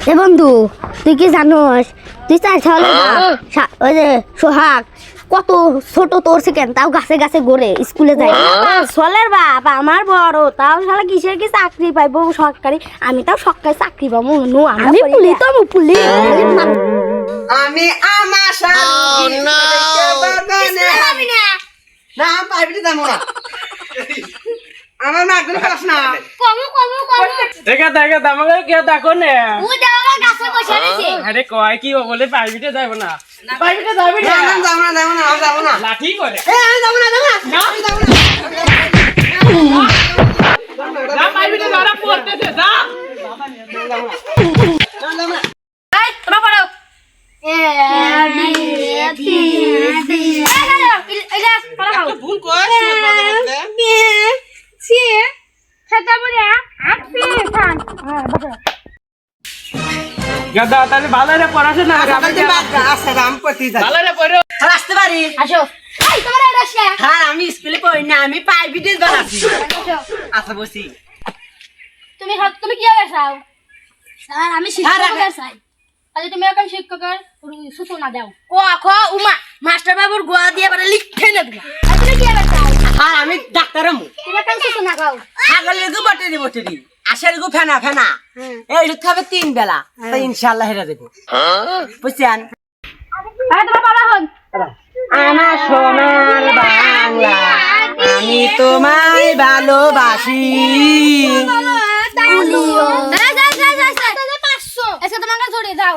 এ বন্ধু তুই কি জানোস তুই চাই ওই যে সোহাগ কত ছোট তোর সেকেন্ড তাও গাছে গাছে ঘুরে স্কুলে যায় সোলের বাপ আমার বড় তাও শালা কিসের কি চাকরি পাইবো সরকারি আমি তাও সরকারি চাকরি পাবো নু আমি পুলি তো আমি পুলি আমি আমার না পাইবি যাবো না আমার না একদম পাস না কমু কমু কমু দেখা দেখা দামাকে কে দেখো না ও দেওয়া গাছে বসে আছে আরে কয় কি বলে প্রাইভেটে যাব না প্রাইভেটে যাবি না না যাবো না যাবো না যাবো না লাঠি করে আমি যাবো না যাবো না আমি যাবো না যা প্রাইভেটে যারা পড়তেছে যা এই তোমরা পড়ো এ বি সি এই পড়াও ভুল কর বি সি সেটা বলে আপনি খান গাদা তাহলে ভালো রে পড়াশোনা আচ্ছা আমি পড়তে যাই ভালো রে পড়ো আসতে পারি আসো এই তোমার এটা সে হ্যাঁ আমি স্কুলে পড়ি না আমি প্রাইভেটে যাচ্ছি আসো আচ্ছা বসি তুমি কি হবে চাও স্যার আমি শিক্ষকের চাই আজ তুমি এখন শিক্ষকের সূচনা দাও ক খ উমা মাস্টার বাবুর গোয়া দিয়ে বলে লিখে না তুমি তুমি কি হবে চাও আর আমি ডাক্তার আমু তুমি এখন সূচনা গাও ছাগলের গু বটে দিব তুই আশের গু ফেনা ফেনা এই দুধ খাবে 3 বেলা তো ইনশাআল্লাহ হেরা দেবো বুঝছেন আরে তোমার বাবা হন আমার সোনার বাংলা আমি তোমায় ভালোবাসি তাই যা যা যা যা 500 এসে তোমাকে ধরে দাও